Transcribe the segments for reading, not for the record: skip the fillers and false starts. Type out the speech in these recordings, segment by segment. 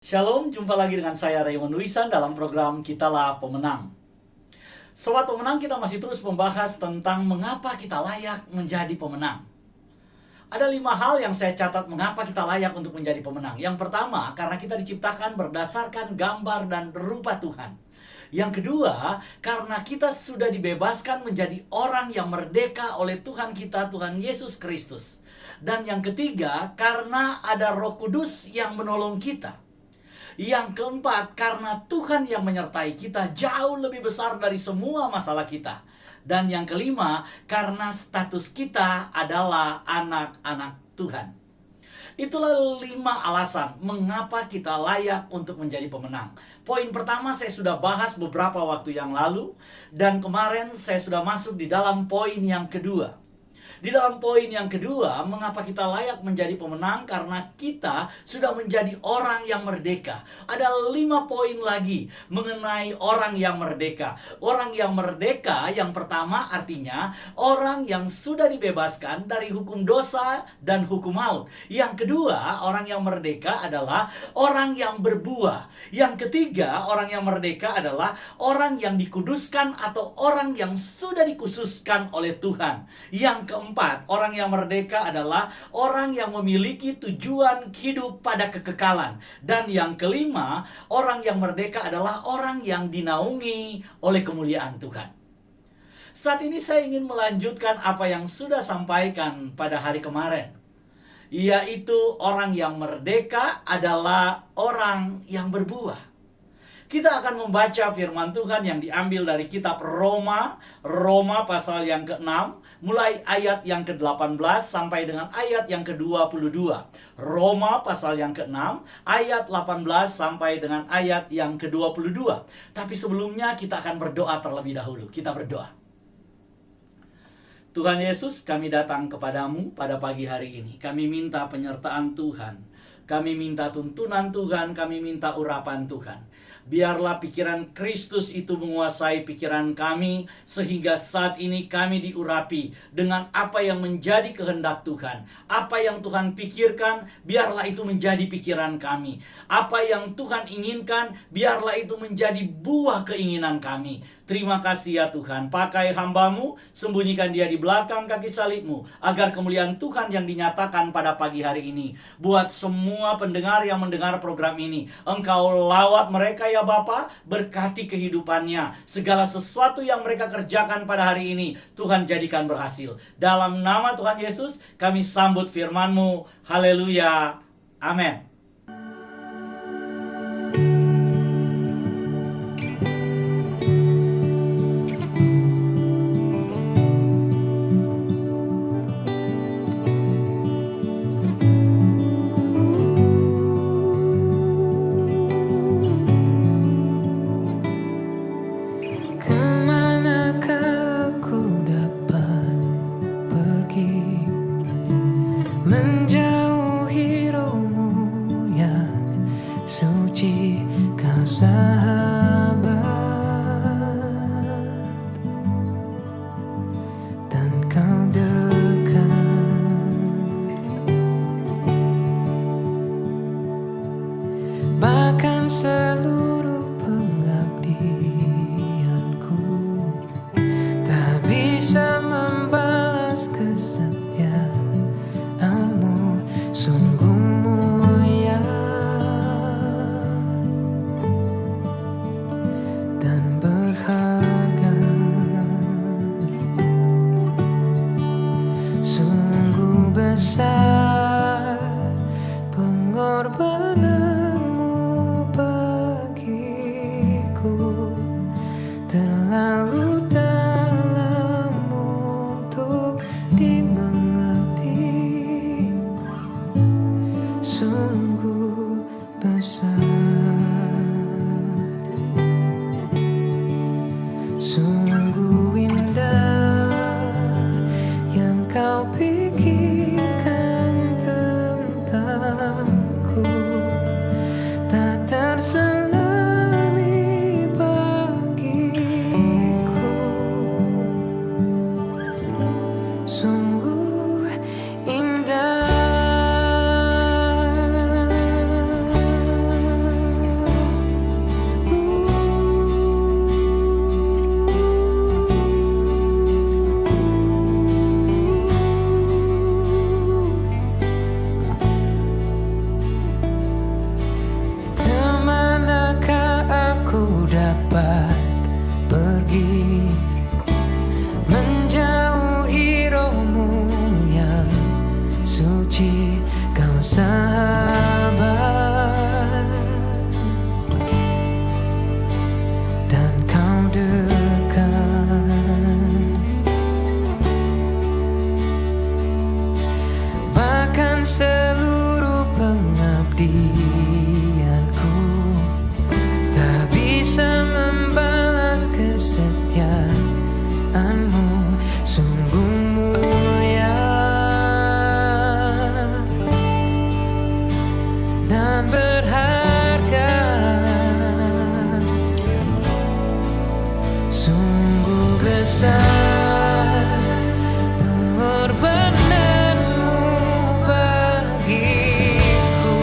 Shalom, jumpa lagi dengan saya Raymond Wisan dalam program Kitalah Pemenang. Sobat Pemenang, kita masih terus membahas tentang mengapa kita layak menjadi pemenang. Ada 5 hal yang saya catat mengapa kita layak untuk menjadi pemenang. Yang pertama, karena kita diciptakan berdasarkan gambar dan rupa Tuhan. Yang kedua, karena kita sudah dibebaskan menjadi orang yang merdeka oleh Tuhan kita, Tuhan Yesus Kristus. Dan yang ketiga, karena ada Roh Kudus yang menolong kita. Yang keempat, karena Tuhan yang menyertai kita jauh lebih besar dari semua masalah kita. Dan yang kelima, karena status kita adalah anak-anak Tuhan. Itulah 5 alasan mengapa kita layak untuk menjadi pemenang. Poin pertama saya sudah bahas beberapa waktu yang lalu, dan kemarin saya sudah masuk di dalam poin yang kedua. Di dalam poin yang kedua, mengapa kita layak menjadi pemenang? Karena kita sudah menjadi orang yang merdeka. Ada 5 poin lagi mengenai orang yang merdeka. Orang yang merdeka yang pertama artinya orang yang sudah dibebaskan dari hukum dosa dan hukum maut. Yang kedua, orang yang merdeka adalah orang yang berbuah. Yang ketiga, orang yang merdeka adalah orang yang dikuduskan atau orang yang sudah dikhususkan oleh Tuhan. Yang keempat, orang yang merdeka adalah orang yang memiliki tujuan hidup pada kekekalan. Dan yang kelima, orang yang merdeka adalah orang yang dinaungi oleh kemuliaan Tuhan. Saat ini saya ingin melanjutkan apa yang sudah sampaikan pada hari kemarin, yaitu orang yang merdeka adalah orang yang berbuah. Kita akan membaca firman Tuhan yang diambil dari kitab Roma pasal yang ke-6, mulai ayat yang ke-18 sampai dengan ayat yang ke-22. Roma pasal yang ke-6, ayat 18 sampai dengan ayat yang ke-22. Tapi sebelumnya kita akan berdoa terlebih dahulu. Kita berdoa. Tuhan Yesus, kami datang kepadamu pada pagi hari ini. Kami minta penyertaan Tuhan. Kami minta tuntunan Tuhan, kami minta urapan Tuhan. Biarlah pikiran Kristus itu menguasai pikiran kami, sehingga saat ini kami diurapi dengan apa yang menjadi kehendak Tuhan. Apa yang Tuhan pikirkan, biarlah itu menjadi pikiran kami. Apa yang Tuhan inginkan, biarlah itu menjadi buah keinginan kami. Terima kasih ya Tuhan, pakai hamba-Mu, sembunyikan dia di belakang kaki salib-Mu, agar kemuliaan Tuhan yang dinyatakan pada pagi hari ini. Buat semua pendengar yang mendengar program ini, Engkau lawat mereka ya Bapa, berkati kehidupannya. Segala sesuatu yang mereka kerjakan pada hari ini, Tuhan jadikan berhasil. Dalam nama Tuhan Yesus, kami sambut firman-Mu. Haleluya. Amin. Menjauhi rohmu yang suci, kau sahabat, dan kau dekat. Bahkan seluruh pengabdianku tak bisa membalas kesetiaan. Sungguh mulia dan berharga, sungguh besar pengorbananmu bagiku, terlalu dalam untuk dimengerti. Sungguh besar, sungguh indah yang kau pikirkan tentangku, tak terselami bagiku. Sungguh indah. dapat pergi menjauhi rohmu yang suci, kau sabar dan kau dekat, bahkan seluruh pengabdianku tak bisa membalas kesetiaanmu. Sungguh mulia dan berharga, sungguh besar pengorbananmu bagiku,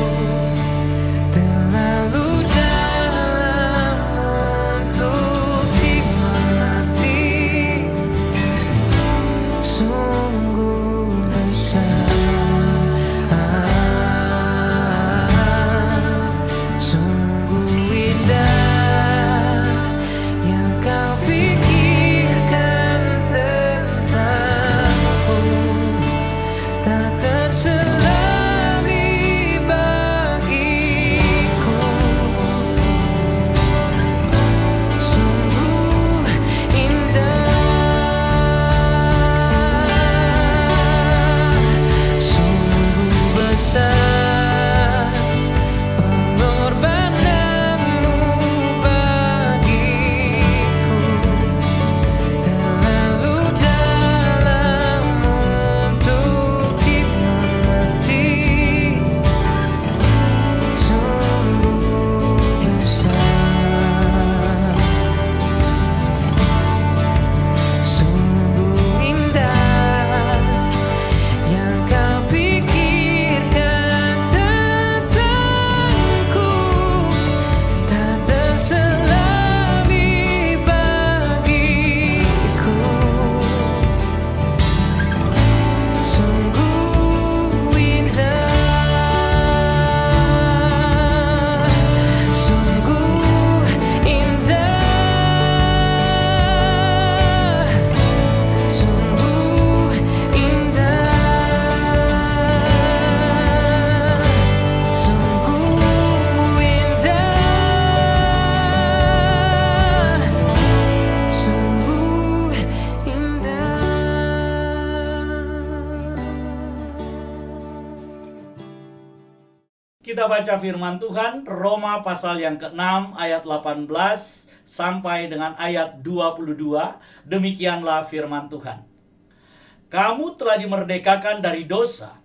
terlalu dalam untuk dimengerti, sungguh besar, sungguh indah yang kau pikirkan tentangku, tak terselami bagiku, sungguh indah, sungguh besar pengorbananmu bagiku, terlalu dalam untuk dimengerti, sungguh besar, sungguh indah yang kau pikirkan tentangku, tak terselami bagiku, sungguh indah, sungguh indah, sungguh indah, sungguh indah, sungguh indah. Kita baca firman Tuhan Roma pasal yang ke-6 ayat 18 sampai dengan ayat 22. Demikianlah firman Tuhan. Kamu telah dimerdekakan dari dosa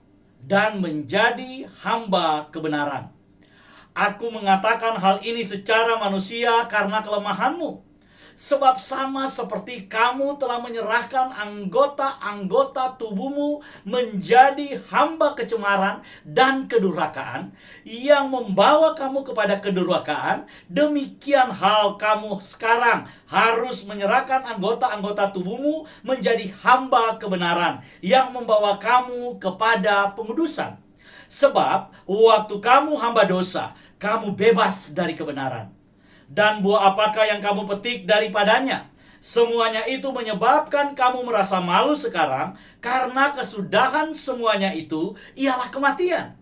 dan menjadi hamba kebenaran. Aku mengatakan hal ini secara manusia karena kelemahanmu. Sebab sama seperti kamu telah menyerahkan anggota-anggota tubuhmu menjadi hamba kecemaran dan kedurhakaan yang membawa kamu kepada kedurhakaan, demikian hal kamu sekarang harus menyerahkan anggota-anggota tubuhmu menjadi hamba kebenaran yang membawa kamu kepada pengudusan. Sebab waktu kamu hamba dosa, kamu bebas dari kebenaran. Dan buah apakah yang kamu petik daripadanya? Semuanya itu menyebabkan kamu merasa malu sekarang, karena kesudahan semuanya itu ialah kematian.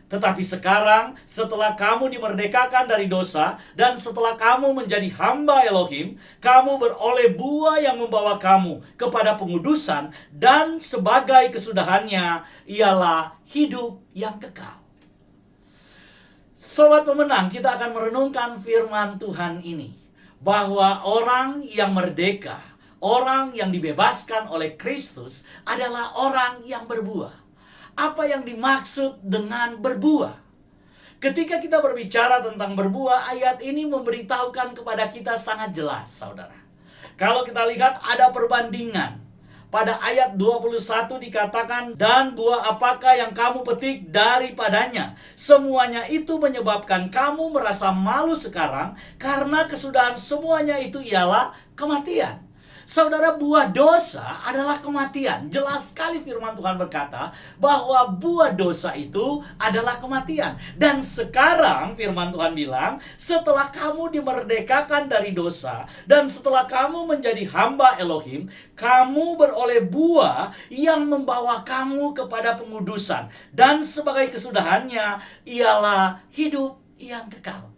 Tetapi sekarang, setelah kamu dimerdekakan dari dosa, dan setelah kamu menjadi hamba Elohim, kamu beroleh buah yang membawa kamu kepada pengudusan, dan sebagai kesudahannya ialah hidup yang kekal. Sobat pemenang, kita akan merenungkan firman Tuhan ini, bahwa orang yang merdeka, orang yang dibebaskan oleh Kristus adalah orang yang berbuah. Apa yang dimaksud dengan berbuah? Ketika kita berbicara tentang berbuah, ayat ini memberitahukan kepada kita sangat jelas, saudara. Kalau kita lihat ada perbandingan. Pada ayat 21 dikatakan, dan buah apakah yang kamu petik daripadanya? Semuanya itu menyebabkan kamu merasa malu sekarang, karena kesudahan semuanya itu ialah kematian. Saudara, buah dosa adalah kematian. Jelas sekali firman Tuhan berkata bahwa buah dosa itu adalah kematian. Dan sekarang firman Tuhan bilang, setelah kamu dimerdekakan dari dosa dan setelah kamu menjadi hamba Elohim, kamu beroleh buah yang membawa kamu kepada pengudusan. Dan sebagai kesudahannya ialah hidup yang kekal.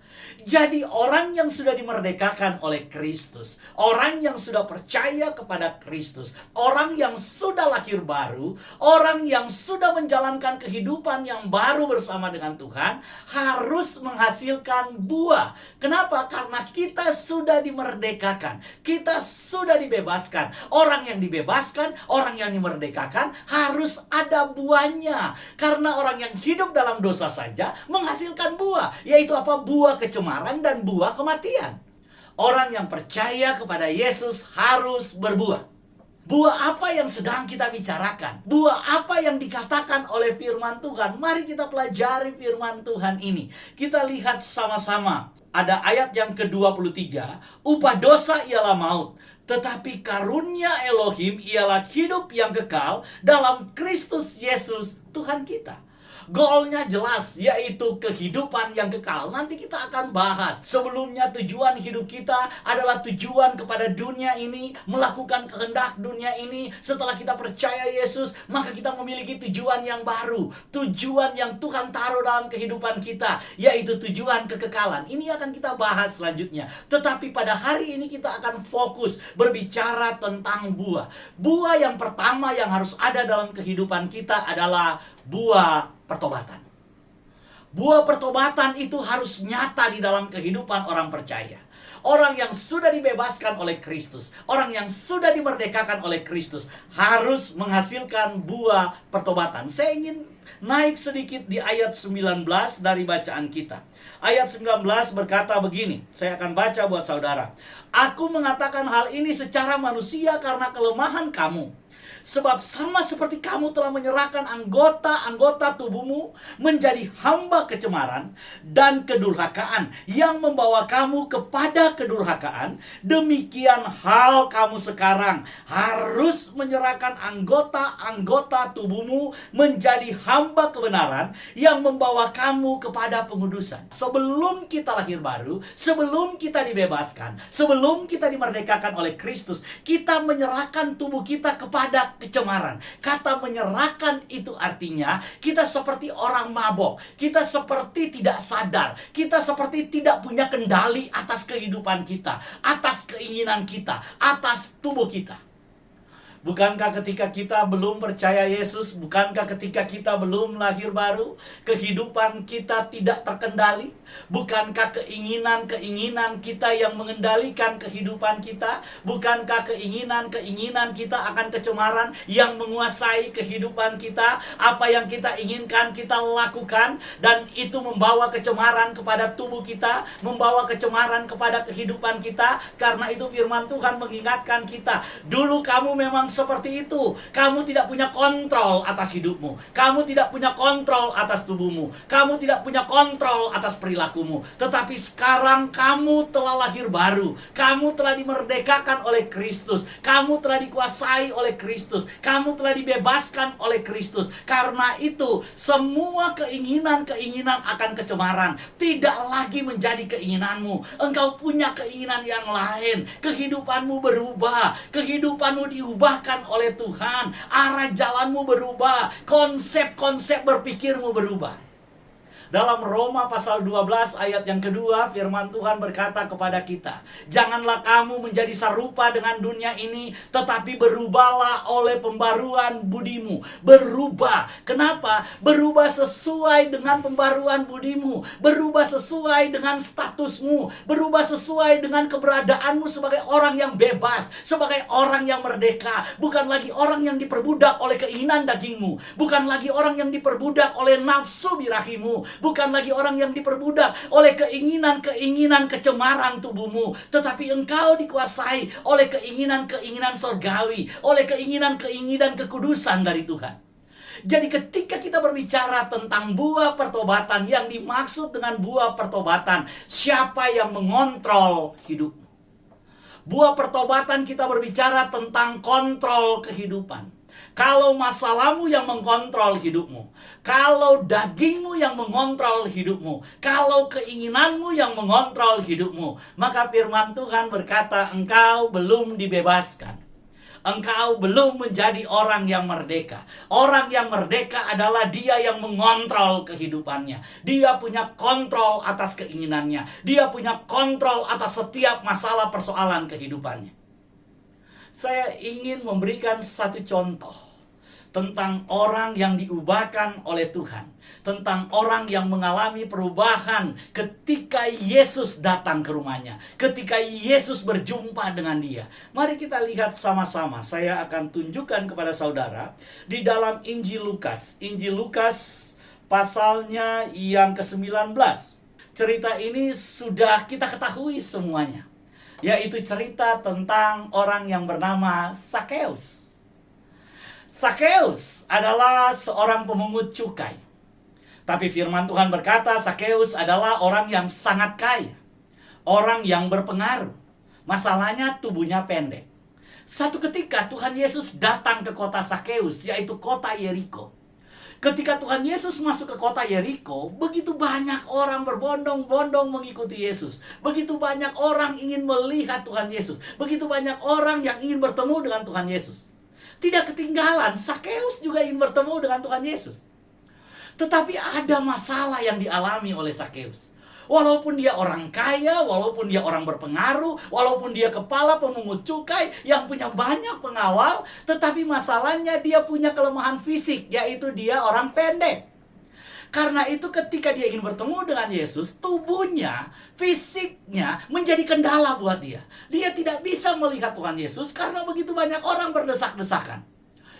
Jadi orang yang sudah dimerdekakan oleh Kristus, orang yang sudah percaya kepada Kristus, orang yang sudah lahir baru, orang yang sudah menjalankan kehidupan yang baru bersama dengan Tuhan, harus menghasilkan buah. Kenapa? Karena kita sudah dimerdekakan, kita sudah dibebaskan. Orang yang dibebaskan, orang yang dimerdekakan harus ada buahnya. Karena orang yang hidup dalam dosa saja menghasilkan buah, yaitu apa? Buah kecemaran dan buah kematian. Orang yang percaya kepada Yesus harus berbuah. Buah apa yang sedang kita bicarakan? Buah apa yang dikatakan oleh firman Tuhan? Mari kita pelajari firman Tuhan ini. Kita lihat sama-sama. Ada ayat yang ke-23. Upah dosa ialah maut, tetapi karunia Elohim ialah hidup yang kekal dalam Kristus Yesus Tuhan kita. Goalnya jelas, yaitu kehidupan yang kekal. Nanti kita akan bahas. Sebelumnya tujuan hidup kita adalah tujuan kepada dunia ini, melakukan kehendak dunia ini. Setelah kita percaya Yesus, maka kita memiliki tujuan yang baru, tujuan yang Tuhan taruh dalam kehidupan kita, yaitu tujuan kekekalan. Ini akan kita bahas selanjutnya. Tetapi pada hari ini kita akan fokus berbicara tentang buah. Buah yang pertama yang harus ada dalam kehidupan kita adalah buah pertobatan. Buah pertobatan itu harus nyata di dalam kehidupan orang percaya. Orang yang sudah dibebaskan oleh Kristus, orang yang sudah dimerdekakan oleh Kristus harus menghasilkan buah pertobatan. Saya ingin naik sedikit di ayat 19 dari bacaan kita. Ayat 19 berkata begini, saya akan baca buat saudara. Aku mengatakan hal ini secara manusia karena kelemahan kamu. Sebab sama seperti kamu telah menyerahkan anggota-anggota tubuhmu menjadi hamba kecemaran dan kedurhakaan yang membawa kamu kepada kedurhakaan, demikian hal kamu sekarang harus menyerahkan anggota-anggota tubuhmu menjadi hamba kebenaran yang membawa kamu kepada pengudusan. Sebelum kita lahir baru, sebelum kita dibebaskan, sebelum kita dimerdekakan oleh Kristus, kita menyerahkan tubuh kita kepada kecemaran. Kata menyerahkan itu artinya kita seperti orang mabok, kita seperti tidak sadar, kita seperti tidak punya kendali atas kehidupan kita, atas keinginan kita, atas tubuh kita. Bukankah ketika kita belum percaya Yesus, bukankah ketika kita belum lahir baru, kehidupan kita tidak terkendali? Bukankah keinginan-keinginan kita yang mengendalikan kehidupan kita? Bukankah keinginan-keinginan kita akan kecemaran yang menguasai kehidupan kita? Apa yang kita inginkan kita lakukan, dan itu membawa kecemaran kepada tubuh kita, membawa kecemaran kepada kehidupan kita. Karena itu firman Tuhan mengingatkan kita, dulu kamu memang seperti itu. Kamu tidak punya kontrol atas hidupmu, kamu tidak punya kontrol atas tubuhmu, kamu tidak punya kontrol atas perilakumu. Tetapi sekarang kamu telah lahir baru, kamu telah dimerdekakan oleh Kristus, kamu telah dikuasai oleh Kristus, kamu telah dibebaskan oleh Kristus. Karena itu semua keinginan-keinginan akan kecemaran tidak lagi menjadi keinginanmu. Engkau punya keinginan yang lain. Kehidupanmu berubah, kehidupanmu diubahkan oleh Tuhan, arah jalanmu berubah, konsep-konsep berpikirmu berubah. Dalam Roma pasal 12 ayat yang kedua, firman Tuhan berkata kepada kita, janganlah kamu menjadi serupa dengan dunia ini, tetapi berubahlah oleh pembaruan budimu. Berubah. Kenapa? Berubah sesuai dengan pembaruan budimu, berubah sesuai dengan statusmu, berubah sesuai dengan keberadaanmu sebagai orang yang bebas, sebagai orang yang merdeka. Bukan lagi orang yang diperbudak oleh keinginan dagingmu, bukan lagi orang yang diperbudak oleh nafsu birahimu, bukan lagi orang yang diperbudak oleh keinginan-keinginan kecemaran tubuhmu, tetapi engkau dikuasai oleh keinginan-keinginan sorgawi, oleh keinginan-keinginan kekudusan dari Tuhan. Jadi ketika kita berbicara tentang buah pertobatan, yang dimaksud dengan buah pertobatan, siapa yang mengontrol hidupmu? Buah pertobatan kita berbicara tentang kontrol kehidupan. Kalau masalahmu yang mengkontrol hidupmu, kalau dagingmu yang mengontrol hidupmu, kalau keinginanmu yang mengontrol hidupmu, maka firman Tuhan berkata, engkau belum dibebaskan. Engkau belum menjadi orang yang merdeka. Orang yang merdeka adalah dia yang mengontrol kehidupannya. Dia punya kontrol atas keinginannya. Dia punya kontrol atas setiap masalah persoalan kehidupannya. Saya ingin memberikan satu contoh tentang orang yang diubahkan oleh Tuhan, tentang orang yang mengalami perubahan ketika Yesus datang ke rumahnya, ketika Yesus berjumpa dengan dia. Mari kita lihat sama-sama. Saya akan tunjukkan kepada saudara di dalam Injil Lukas. Injil Lukas pasalnya yang ke-19. Cerita ini sudah kita ketahui semuanya, yaitu cerita tentang orang yang bernama Sakeus. Sakeus adalah seorang pemungut cukai. Tapi firman Tuhan berkata Sakeus adalah orang yang sangat kaya, orang yang berpengaruh. Masalahnya tubuhnya pendek. Satu ketika Tuhan Yesus datang ke kota Sakeus, yaitu kota Yeriko. Ketika Tuhan Yesus masuk ke kota Yeriko, begitu banyak orang berbondong-bondong mengikuti Yesus. Begitu banyak orang ingin melihat Tuhan Yesus. Begitu banyak orang yang ingin bertemu dengan Tuhan Yesus. Tidak ketinggalan, Sakeus juga ingin bertemu dengan Tuhan Yesus. Tetapi ada masalah yang dialami oleh Sakeus. Walaupun dia orang kaya, walaupun dia orang berpengaruh, walaupun dia kepala pemungut cukai yang punya banyak pengawal, tetapi masalahnya dia punya kelemahan fisik, yaitu dia orang pendek. Karena itu ketika dia ingin bertemu dengan Yesus, tubuhnya, fisiknya menjadi kendala buat dia. Dia tidak bisa melihat Tuhan Yesus karena begitu banyak orang berdesak-desakan.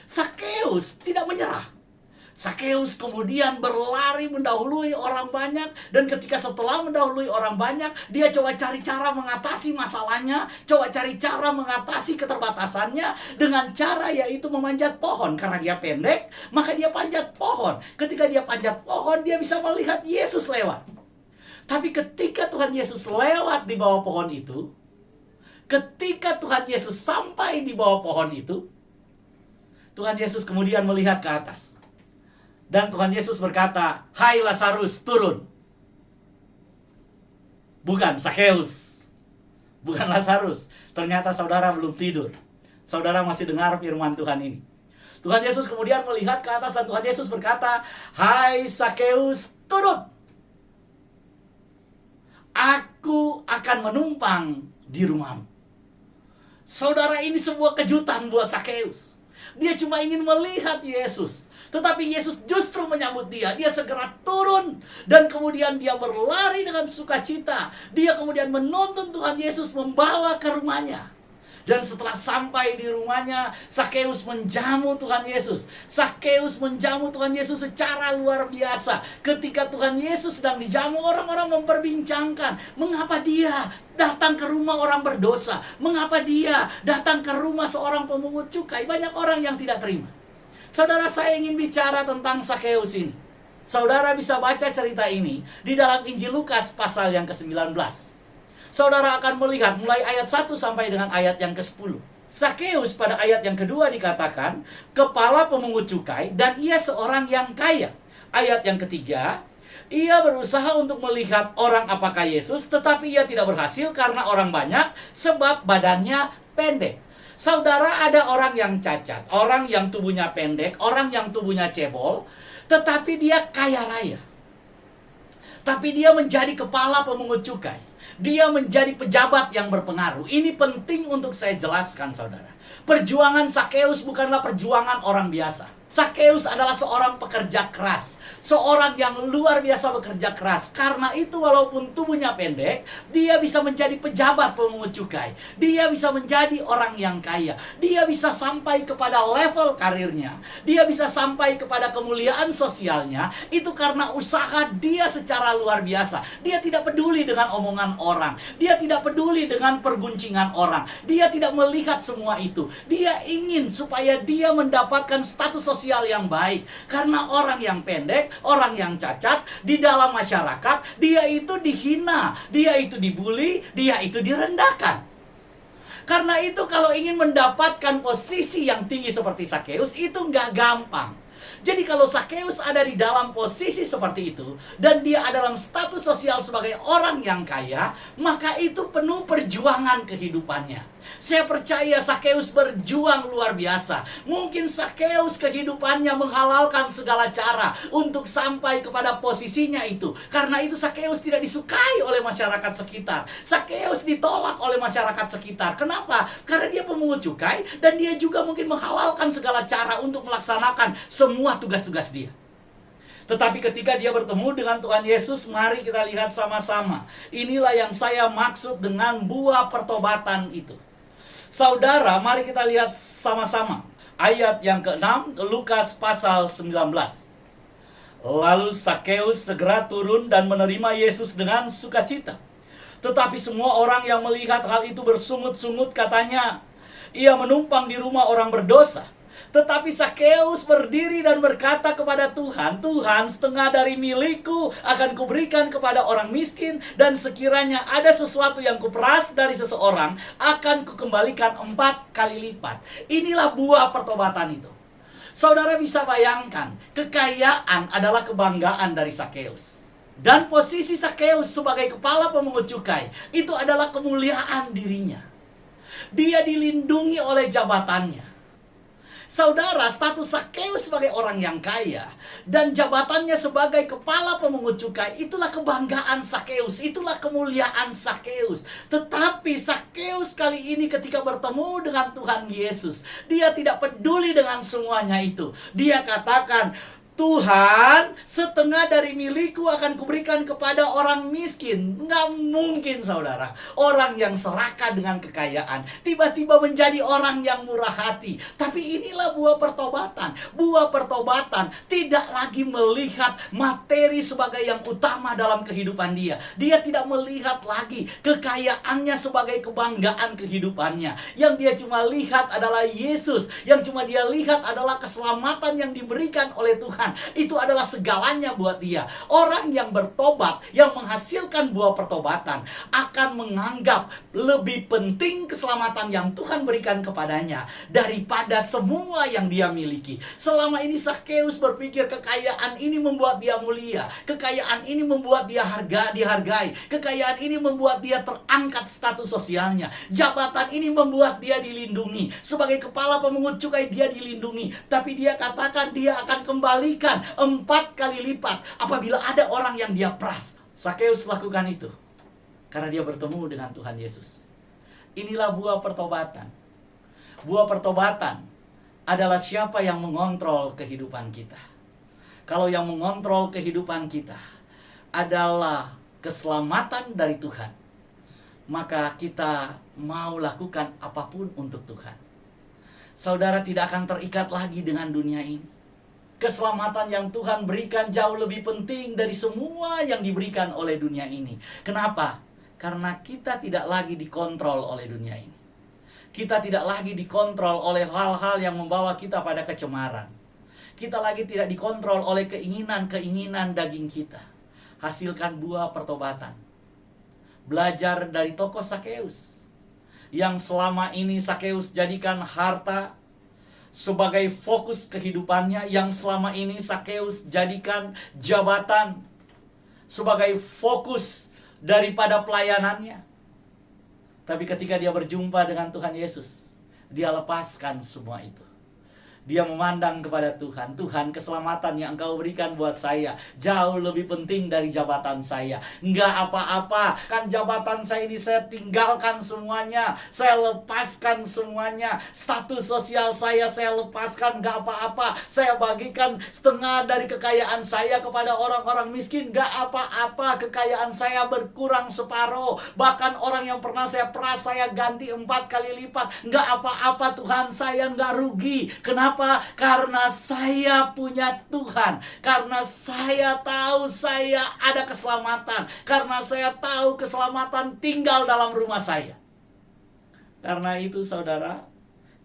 Sakeus tidak menyerah. Sakeus kemudian berlari mendahului orang banyak. Dan ketika setelah mendahului orang banyak, dia coba cari cara mengatasi masalahnya, coba cari cara mengatasi keterbatasannya dengan cara yaitu memanjat pohon. Karena dia pendek, maka dia panjat pohon. Ketika dia panjat pohon, dia bisa melihat Yesus lewat. Tapi ketika Tuhan Yesus lewat di bawah pohon itu, ketika Tuhan Yesus sampai di bawah pohon itu, Tuhan Yesus kemudian melihat ke atas. Dan Tuhan Yesus berkata, "Hai Lazarus, turun." Bukan Sakeus, bukan Lazarus. Ternyata saudara belum tidur. Saudara masih dengar firman Tuhan ini. Tuhan Yesus kemudian melihat ke atas dan Tuhan Yesus berkata, "Hai Sakeus, turun. Aku akan menumpang di rumahmu." Saudara, ini sebuah kejutan buat Sakeus. Dia cuma ingin melihat Yesus. Tetapi Yesus justru menyambut dia. Dia segera turun. Dan kemudian dia berlari dengan sukacita. Dia kemudian menuntun Tuhan Yesus membawa ke rumahnya. Dan setelah sampai di rumahnya, Sakeus menjamu Tuhan Yesus. Sakeus menjamu Tuhan Yesus secara luar biasa. Ketika Tuhan Yesus sedang dijamu, orang-orang memperbincangkan mengapa dia datang ke rumah orang berdosa, mengapa dia datang ke rumah seorang pemungut cukai. Banyak orang yang tidak terima. Saudara, saya ingin bicara tentang Sakeus ini. Saudara bisa baca cerita ini di dalam Injil Lukas pasal yang ke-19. Saudara akan melihat mulai ayat 1 sampai dengan ayat yang ke-10. Sakeus pada ayat yang kedua dikatakan kepala pemungut cukai dan ia seorang yang kaya. Ayat yang ketiga, ia berusaha untuk melihat orang apakah Yesus, tetapi ia tidak berhasil karena orang banyak sebab badannya pendek. Saudara, ada orang yang cacat, orang yang tubuhnya pendek, orang yang tubuhnya cebol, tetapi dia kaya raya. Tapi dia menjadi kepala pemungut cukai. Dia menjadi pejabat yang berpengaruh. Ini penting untuk saya jelaskan, saudara. Perjuangan Sakeus bukanlah perjuangan orang biasa. Sakeus adalah seorang pekerja keras, seorang yang luar biasa bekerja keras. Karena itu walaupun tubuhnya pendek, dia bisa menjadi pejabat pemungut cukai. Dia bisa menjadi orang yang kaya. Dia bisa sampai kepada level karirnya. Dia bisa sampai kepada kemuliaan sosialnya. Itu karena usaha dia secara luar biasa. Dia tidak peduli dengan omongan orang. Dia tidak peduli dengan perguncingan orang. Dia tidak melihat semua itu. Dia ingin supaya dia mendapatkan status sosial yang baik. Karena orang yang pendek, orang yang cacat di dalam masyarakat, dia itu dihina, dia itu dibully, dia itu direndahkan. Karena itu kalau ingin mendapatkan posisi yang tinggi seperti Sakeus itu nggak gampang. Jadi kalau Sakeus ada di dalam posisi seperti itu dan dia ada dalam status sosial sebagai orang yang kaya, maka itu penuh perjuangan kehidupannya. Saya percaya Sakeus berjuang luar biasa. Mungkin Sakeus kehidupannya menghalalkan segala cara untuk sampai kepada posisinya itu. Karena itu Sakeus tidak disukai oleh masyarakat sekitar. Sakeus ditolak oleh masyarakat sekitar. Kenapa? Karena dia pemungut cukai dan dia juga mungkin menghalalkan segala cara untuk melaksanakan semua tugas-tugas dia. Tetapi ketika dia bertemu dengan Tuhan Yesus, mari kita lihat sama-sama. Inilah yang saya maksud dengan buah pertobatan itu. Saudara, mari kita lihat sama-sama. Ayat yang ke-6, Lukas pasal 19. Lalu Sakeus segera turun dan menerima Yesus dengan sukacita. Tetapi semua orang yang melihat hal itu bersungut-sungut katanya, ia menumpang di rumah orang berdosa. Tetapi Sakeus berdiri dan berkata kepada Tuhan, Tuhan, setengah dari milikku akan kuberikan kepada orang miskin, dan sekiranya ada sesuatu yang kuperas dari seseorang, akan kukembalikan 4 kali lipat. Inilah buah pertobatan itu. Saudara bisa bayangkan, kekayaan adalah kebanggaan dari Sakeus. Dan posisi Sakeus sebagai kepala pemungut cukai, itu adalah kemuliaan dirinya. Dia dilindungi oleh jabatannya. Saudara, status Sakeus sebagai orang yang kaya dan jabatannya sebagai kepala pemungut cukai, itulah kebanggaan Sakeus, itulah kemuliaan Sakeus. Tetapi Sakeus kali ini ketika bertemu dengan Tuhan Yesus, dia tidak peduli dengan semuanya itu. Dia katakan, Tuhan, setengah dari milikku akan kuberikan kepada orang miskin. Nggak mungkin, saudara. Orang yang serakah dengan kekayaan tiba-tiba menjadi orang yang murah hati. Tapi inilah buah pertobatan. Buah pertobatan tidak lagi melihat materi sebagai yang utama dalam kehidupan dia. Dia tidak melihat lagi kekayaannya sebagai kebanggaan kehidupannya. Yang dia cuma lihat adalah Yesus. Yang cuma dia lihat adalah keselamatan yang diberikan oleh Tuhan. Itu adalah segalanya buat dia. Orang yang bertobat, yang menghasilkan buah pertobatan, akan menganggap lebih penting keselamatan yang Tuhan berikan kepadanya daripada semua yang dia miliki. Selama ini Sakeus berpikir kekayaan ini membuat dia mulia, kekayaan ini membuat dia dihargai, kekayaan ini membuat dia terangkat status sosialnya, jabatan ini membuat dia dilindungi. Sebagai kepala pemungut cukai dia dilindungi. Tapi dia katakan dia akan kembalikan 4 kali lipat apabila ada orang yang dia peras. Sakeus lakukan itu karena dia bertemu dengan Tuhan Yesus. Inilah buah pertobatan. Buah pertobatan adalah siapa yang mengontrol kehidupan kita. Kalau yang mengontrol kehidupan kita adalah keselamatan dari Tuhan, maka kita mau lakukan apapun untuk Tuhan. Saudara tidak akan terikat lagi dengan dunia ini. Keselamatan yang Tuhan berikan jauh lebih penting dari semua yang diberikan oleh dunia ini. Kenapa? Karena kita tidak lagi dikontrol oleh dunia ini. Kita tidak lagi dikontrol oleh hal-hal yang membawa kita pada kecemaran. Kita lagi tidak dikontrol oleh keinginan-keinginan daging kita. Hasilkan buah pertobatan. Belajar dari tokoh Sakeus, yang selama ini Sakeus jadikan harta sebagai fokus kehidupannya, yang selama ini Sakeus jadikan jabatan sebagai fokus daripada pelayanannya. Tapi ketika dia berjumpa dengan Tuhan Yesus, dia lepaskan semua itu. Dia memandang kepada Tuhan. Tuhan, keselamatan yang Engkau berikan buat saya jauh lebih penting dari jabatan saya. Enggak apa-apa, kan jabatan saya ini saya tinggalkan semuanya, saya lepaskan semuanya. Status sosial saya lepaskan, enggak apa-apa. Saya bagikan setengah dari kekayaan saya kepada orang-orang miskin, enggak apa-apa. Kekayaan saya berkurang separuh. Bahkan orang yang pernah saya peras, saya ganti 4 kali lipat. Enggak apa-apa Tuhan, saya enggak rugi. Kenapa? Karena saya punya Tuhan. Karena saya tahu saya ada keselamatan. Karena saya tahu keselamatan tinggal dalam rumah saya. Karena itu saudara,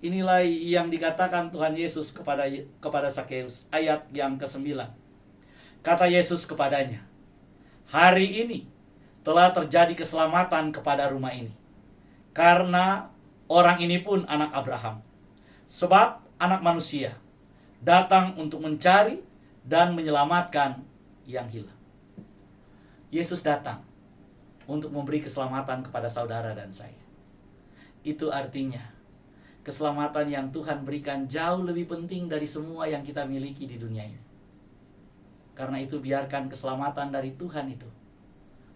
inilah yang dikatakan Tuhan Yesus kepada Sakeus. Ayat yang ke-9. Kata Yesus kepadanya, hari ini telah terjadi keselamatan kepada rumah ini. Karena Orang ini pun anak Abraham. Sebab anak manusia datang untuk mencari dan menyelamatkan yang hilang. Yesus datang untuk memberi keselamatan kepada saudara dan saya. Itu artinya keselamatan yang Tuhan berikan jauh lebih penting dari semua yang kita miliki di dunia ini. Karena itu biarkan keselamatan dari Tuhan itu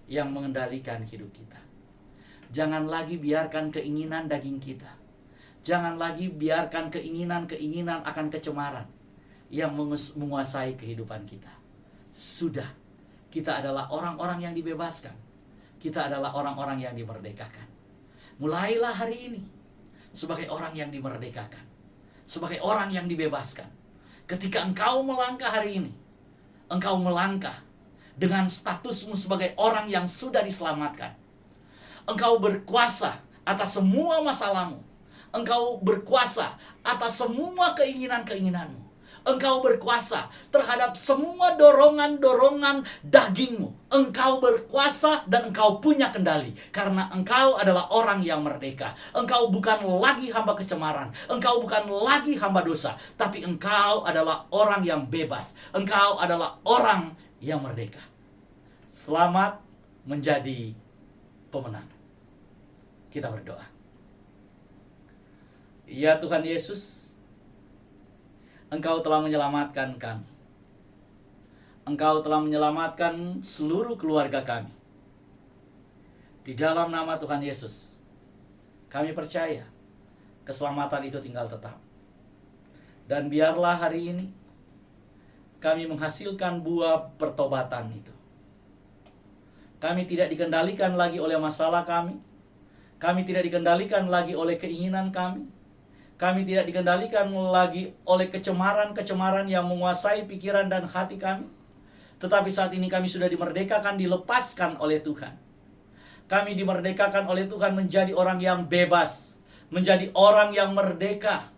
yang mengendalikan hidup kita. Jangan lagi biarkan keinginan daging kita. Jangan lagi biarkan keinginan-keinginan akan kecemaran yang menguasai kehidupan kita. Sudah, kita adalah orang-orang yang dibebaskan. Kita adalah orang-orang yang dimerdekakan. Mulailah hari ini sebagai orang yang dimerdekakan, sebagai orang yang dibebaskan. Ketika engkau melangkah hari ini, engkau melangkah dengan statusmu sebagai orang yang sudah diselamatkan. Engkau berkuasa atas semua masalahmu. Engkau berkuasa atas semua keinginan-keinginanmu. Engkau berkuasa terhadap semua dorongan-dorongan dagingmu. Engkau berkuasa dan engkau punya kendali. Karena engkau adalah orang yang merdeka. Engkau bukan lagi hamba kecemaran. Engkau bukan lagi hamba dosa. Tapi engkau adalah orang yang bebas. Engkau adalah orang yang merdeka. Selamat menjadi pemenang. Kita berdoa. Ya Tuhan Yesus, Engkau telah menyelamatkan kami. Engkau telah menyelamatkan seluruh keluarga kami. Di dalam nama Tuhan Yesus, kami percaya keselamatan itu tinggal tetap. Dan biarlah hari ini kami menghasilkan buah pertobatan itu. Kami tidak dikendalikan lagi oleh masalah kami. Kami tidak dikendalikan lagi oleh keinginan kami. Kami tidak dikendalikan lagi oleh kecemaran-kecemaran yang menguasai pikiran dan hati kami. Tetapi saat ini kami sudah dimerdekakan, dilepaskan oleh Tuhan. Kami dimerdekakan oleh Tuhan menjadi orang yang bebas. Menjadi orang yang merdeka.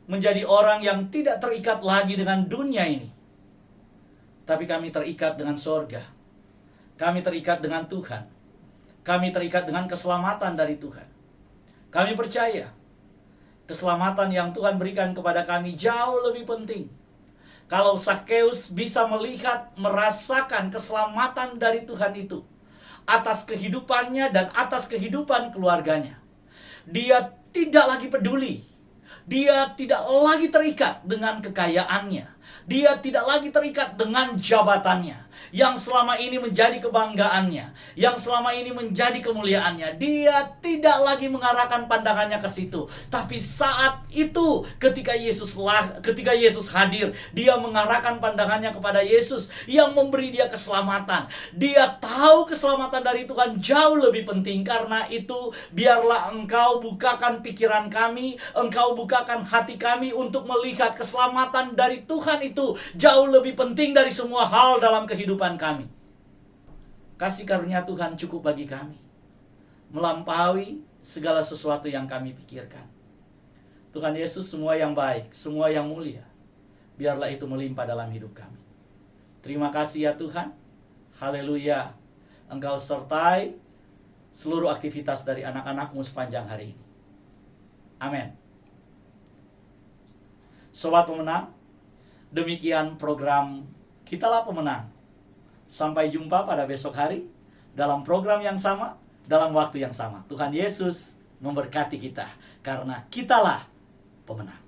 Menjadi orang yang tidak terikat lagi dengan dunia ini. Tapi kami terikat dengan sorga. Kami terikat dengan Tuhan. Kami terikat dengan keselamatan dari Tuhan. Kami percaya keselamatan yang Tuhan berikan kepada kami jauh lebih penting. Kalau Zakheus bisa melihat, merasakan keselamatan dari Tuhan itu atas kehidupannya dan atas kehidupan keluarganya, dia tidak lagi peduli. Dia tidak lagi terikat dengan kekayaannya. Dia tidak lagi terikat dengan jabatannya yang selama ini menjadi kebanggaannya, yang selama ini menjadi kemuliaannya. Dia tidak lagi mengarahkan pandangannya ke situ. Tapi saat itu ketika Yesus hadir, dia mengarahkan pandangannya kepada Yesus yang memberi dia keselamatan. Dia tahu keselamatan dari Tuhan jauh lebih penting. Karena itu biarlah engkau bukakan pikiran kami, engkau bukakan hati kami untuk melihat keselamatan dari Tuhan itu jauh lebih penting dari semua hal dalam kehidupan kami. Kasih karunia Tuhan cukup bagi kami, melampaui segala sesuatu yang kami pikirkan. Tuhan Yesus, semua yang baik, semua yang mulia, biarlah itu melimpah dalam hidup kami. Terima kasih ya Tuhan. Haleluya. Engkau sertai seluruh aktivitas dari anak-anak-Mu sepanjang hari ini. Amin. Sobat pemenang, demikian program Kitalah Pemenang. Sampai jumpa pada besok hari dalam program yang sama, dalam waktu yang sama. Tuhan Yesus memberkati kita karena kitalah pemenang.